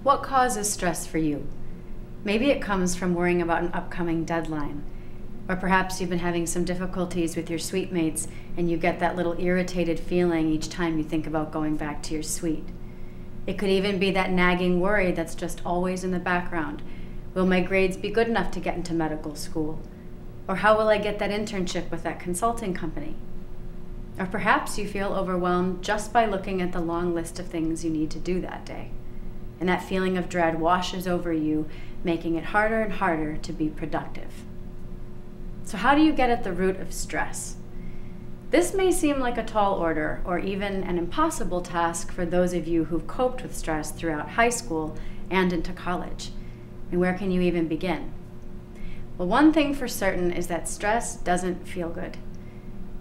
What causes stress for you? Maybe it comes from worrying about an upcoming deadline. Or perhaps you've been having some difficulties with your suite mates and you get that little irritated feeling each time you think about going back to your suite. It could even be that nagging worry that's just always in the background. Will my grades be good enough to get into medical school? Or how will I get that internship with that consulting company? Or perhaps you feel overwhelmed just by looking at the long list of things you need to do that day. And that feeling of dread washes over you, making it harder and harder to be productive. So how do you get at the root of stress? This may seem like a tall order or even an impossible task for those of you who've coped with stress throughout high school and into college. And where can you even begin? Well, one thing for certain is that stress doesn't feel good.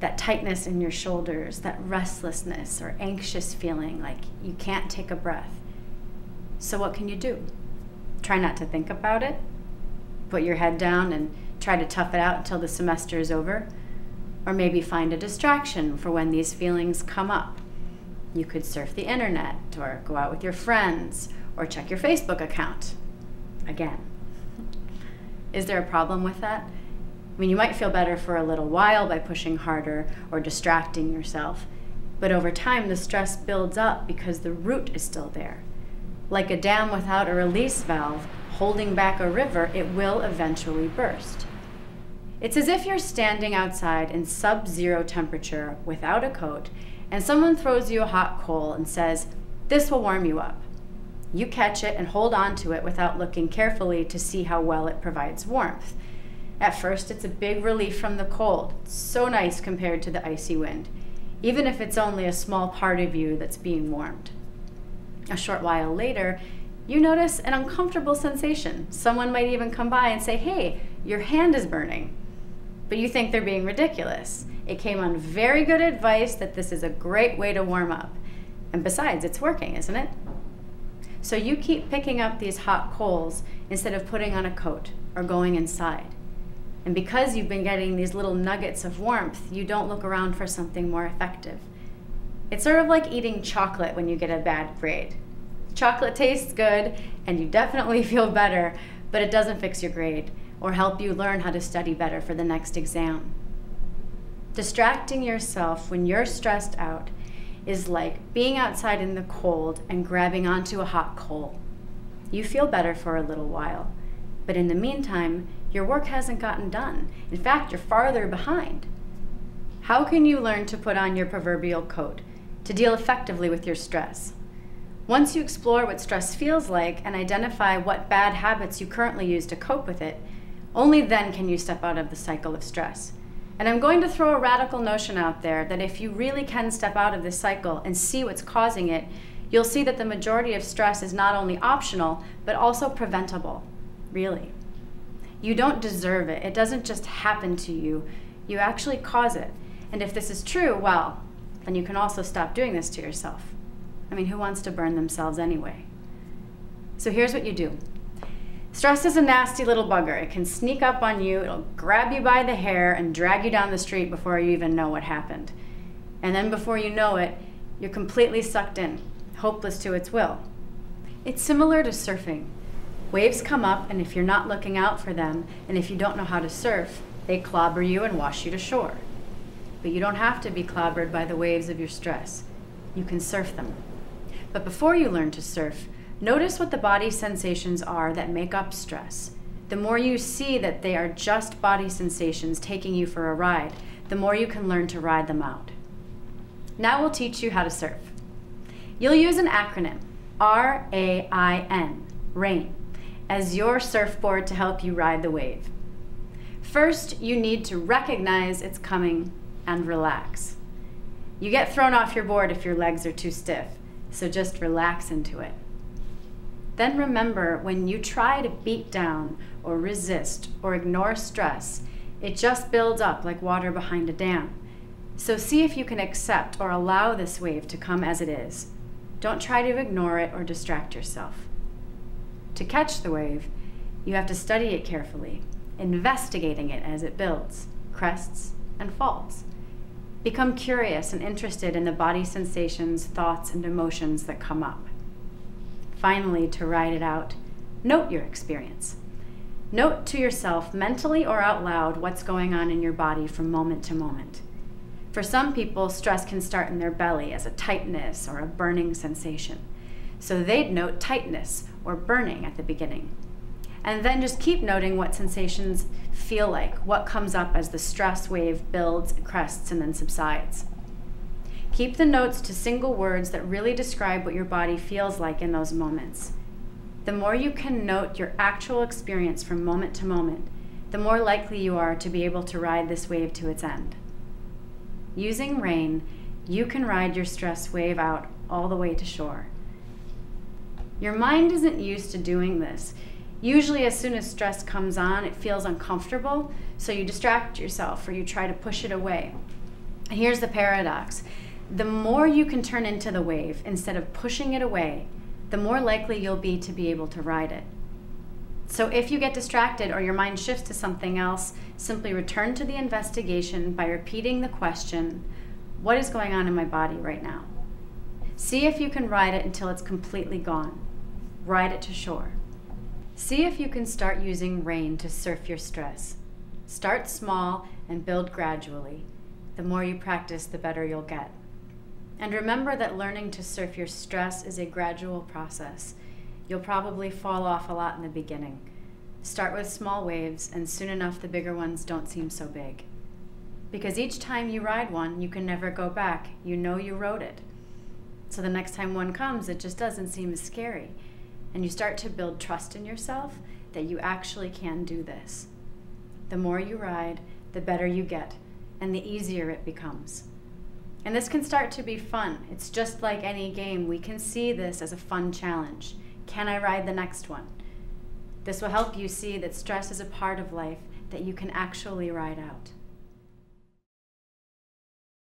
That tightness in your shoulders, that restlessness or anxious feeling like you can't take a breath. So what can you do? Try not to think about it? Put your head down and try to tough it out until the semester is over? Or maybe find a distraction for when these feelings come up. You could surf the internet, or go out with your friends, or check your Facebook account. Again. Is there a problem with that? I mean, you might feel better for a little while by pushing harder or distracting yourself, but over time the stress builds up because the root is still there. Like a dam without a release valve holding back a river, it will eventually burst. It's as if you're standing outside in sub-zero temperature without a coat, and someone throws you a hot coal and says, "This will warm you up." You catch it and hold on to it without looking carefully to see how well it provides warmth. At first, it's a big relief from the cold. It's so nice compared to the icy wind, even if it's only a small part of you that's being warmed. A short while later, you notice an uncomfortable sensation. Someone might even come by and say, "Hey, your hand is burning." But you think they're being ridiculous. It came on very good advice that this is a great way to warm up. And besides, it's working, isn't it? So you keep picking up these hot coals instead of putting on a coat or going inside. And because you've been getting these little nuggets of warmth, you don't look around for something more effective. It's sort of like eating chocolate when you get a bad grade. Chocolate tastes good and you definitely feel better, but it doesn't fix your grade or help you learn how to study better for the next exam. Distracting yourself when you're stressed out is like being outside in the cold and grabbing onto a hot coal. You feel better for a little while, but in the meantime, your work hasn't gotten done. In fact, you're farther behind. How can you learn to put on your proverbial coat to deal effectively with your stress? Once you explore what stress feels like and identify what bad habits you currently use to cope with it, only then can you step out of the cycle of stress. And I'm going to throw a radical notion out there that if you really can step out of this cycle and see what's causing it, you'll see that the majority of stress is not only optional, but also preventable, really. You don't deserve it. It doesn't just happen to you. You actually cause it. And if this is true, well, then you can also stop doing this to yourself. I mean, who wants to burn themselves anyway? So here's what you do. Stress is a nasty little bugger. It can sneak up on you, it'll grab you by the hair and drag you down the street before you even know what happened. And then before you know it, you're completely sucked in, hopeless to its will. It's similar to surfing. Waves come up, and if you're not looking out for them, and if you don't know how to surf, they clobber you and wash you to shore. But you don't have to be clobbered by the waves of your stress. You can surf them. But before you learn to surf, notice what the body sensations are that make up stress. The more you see that they are just body sensations taking you for a ride, the more you can learn to ride them out. Now we'll teach you how to surf. You'll use an acronym, RAIN, RAIN, as your surfboard to help you ride the wave. First, you need to recognize it's coming and relax. You get thrown off your board if your legs are too stiff, so just relax into it. Then remember, when you try to beat down or resist or ignore stress, it just builds up like water behind a dam. So see if you can accept or allow this wave to come as it is. Don't try to ignore it or distract yourself. To catch the wave, you have to study it carefully, investigating it as it builds, crests, and falls. Become curious and interested in the body sensations, thoughts, and emotions that come up. finally, to ride it out, note your experience. Note to yourself, mentally or out loud, what's going on in your body from moment to moment. For some people, stress can start in their belly as a tightness or a burning sensation. So they'd note tightness or burning at the beginning. And then just keep noting what sensations feel like, what comes up as the stress wave builds, crests, and then subsides. Keep the notes to single words that really describe what your body feels like in those moments. The more you can note your actual experience from moment to moment, the more likely you are to be able to ride this wave to its end. Using rain, you can ride your stress wave out all the way to shore. Your mind isn't used to doing this. Usually as soon as stress comes on, it feels uncomfortable, so you distract yourself or you try to push it away. And here's the paradox. The more you can turn into the wave instead of pushing it away, the more likely you'll be to be able to ride it. So if you get distracted or your mind shifts to something else, simply return to the investigation by repeating the question, what is going on in my body right now? See if you can ride it until it's completely gone. Ride it to shore. See if you can start using rain to surf your stress. Start small and build gradually. The more you practice, the better you'll get. And remember that learning to surf your stress is a gradual process. You'll probably fall off a lot in the beginning. Start with small waves, and soon enough the bigger ones don't seem so big. Because each time you ride one, you can never go back. You know you rode it. So the next time one comes, it just doesn't seem as scary. And you start to build trust in yourself that you actually can do this. The more you ride, the better you get, and the easier it becomes. And this can start to be fun. It's just like any game. We can see this as a fun challenge. Can I ride the next one? This will help you see that stress is a part of life that you can actually ride out.